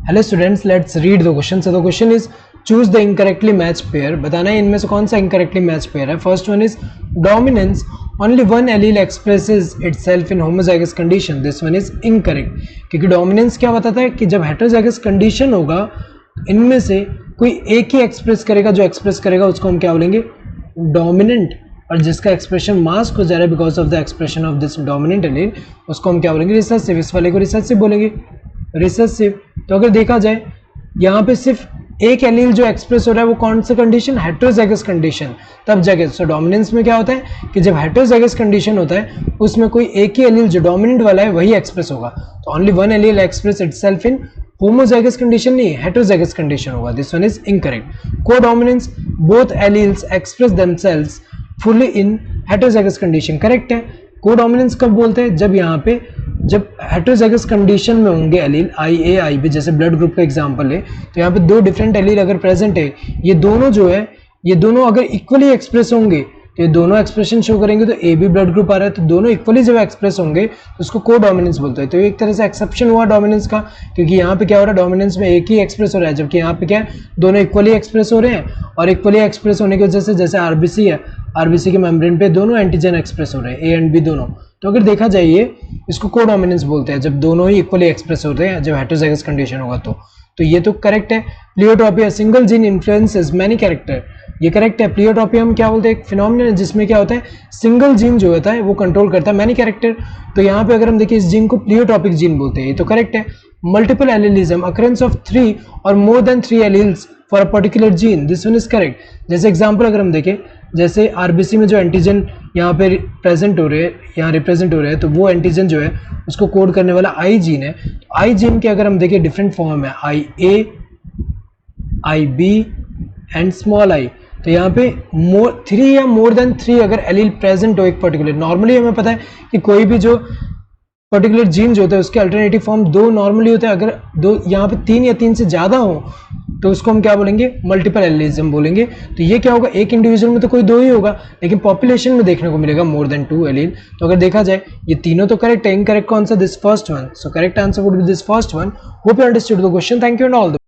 Hello students, let's read the question. So the question is choose the incorrectly match pair. बताना है इनमें से कौन सा इनकरेक्टली मैच पेयर है. First one is dominance. Only one allele expresses itself in homozygous condition. This one is incorrect, क्योंकि dominance क्या बताता है कि जब हेटेरोजाइगस कंडीशन होगा इनमें से कोई एक ही एक्सप्रेस करेगा. जो एक्सप्रेस करेगा उसको हम क्या बोलेंगे? डोमिनेंट. और जिसका एक्सप्रेशन मास्क हो जा रहा है because of the expression of this dominant allele, उसको हम क्या बोलेंगे? रिसेसिव. इस वाले को रिसेसिव बोलेंगे, रिसेसिव. तो अगर देखा जाए यहाँ पे सिर्फ एक एलील जो एक्सप्रेस हो रहा है वो कौन सा कंडीशन? Heterozygous condition. तब जाके सो डोमिनेंस में क्या होता है कि जब हेटेरोजाइगस कंडीशन होता है उसमें कोई एक ही एलील जो डोमिनेंट वाला है वही एक्सप्रेस होगा. तो only one allele express itself इन होमोजाइगस कंडीशन, नहीं हेटेरोजाइगस कंडीशन होगा. This one is incorrect. Codominance, both alleles express themselves fully in heterozygous condition. Correct है. कोडोमिनेंस कब बोलते हैं? जब यहाँ पे जब हेटेरोजाइगस कंडीशन में होंगे एलील आई ए आई बी. जैसे ब्लड ग्रुप का एग्जांपल है तो यहाँ पे दो डिफरेंट एलील अगर प्रेजेंट है, ये दोनों जो है ये दोनों अगर इक्वली एक्सप्रेस होंगे तो ये दोनों एक्सप्रेशन शो करेंगे. तो ए बी ब्लड ग्रुप आ रहा है तो दोनों इक्वली जब एक्सप्रेस होंगे तो उसको कोडोमिनेंस बोलते हैं. तो एक तरह से एक्सेप्शन हुआ डोमिनेंस का, क्योंकि यहाँ पे क्या हो रहा है? डोमिनेंस में एक ही एक्सप्रेस हो रहा है, जबकि यहाँ पे क्या है? दोनों इक्वली एक्सप्रेस हो रहे हैं. और इक्वली एक्सप्रेस होने की वजह से जैसे आरबीसी है, आरबीसी के मेम्ब्रेन पे दोनों एंटीजन एक्सप्रेस हो रहे हैं, ए एंड बी दोनों. तो अगर देखा जाए ये इसको कोडोमिनेंस बोलते हैं जब दोनों ही इक्वली एक्सप्रेस होते हैं, जब हेटेरोजाइगस कंडीशन होगा तो ये तो करेक्ट है. Pleiotropy, single gene influences many character. ये करेक्ट है. प्लियोटोपिया हम क्या बोलते हैं? एक फिनोमिनन है जिसमें क्या होता है? सिंगल जीन जो होता है वो कंट्रोल करता है मैनी कैरेक्टर. तो यहाँ पे अगर हम देखें इस जीन को प्लियोटोपिक जीन बोलते हैं. ये तो करेक्ट है. मल्टीपल एलीलिज्म, अकरेंस ऑफ 3 और more than 3 alleles for a particular gene. This one is correct. जैसे एग्जांपल अगर हम देखें, जैसे आरबीसी में जो एंटीजन यहाँ पे प्रेजेंट हो रहे हैं, यहाँ रिप्रेजेंट हो रहे हैं, तो वो एंटीजन जो है उसको कोड करने वाला आई जीन है. तो आई जीन के अगर हम देखें डिफरेंट फॉर्म है, आई ए, आई बी एंड स्मॉल आई. तो यहाँ पे 3 या मोर देन 3 अगर एलील प्रेजेंट हो एक पर्टिकुलर, नॉर्मली हमें पता है कि कोई भी जो पर्टिकुलर जीन जो होता है उसके अल्टरनेटिव फॉर्म 2 नॉर्मली होते हैं. अगर दो यहाँ पे 3 या 3 से ज्यादा हो तो उसको हम क्या बोलेंगे? मल्टीपल एलीलिज्म बोलेंगे. तो ये क्या होगा? एक इंडिविजुअल में तो कोई 2 ही होगा, लेकिन पॉपुलेशन में देखने को मिलेगा मोर देन 2 एलील. तो अगर देखा जाए ये तीनों तो करेक्ट है. इनकरेक्ट कौन सा? This first one. So correct answer would be this first one. Hope you understood the question. Thank you and all the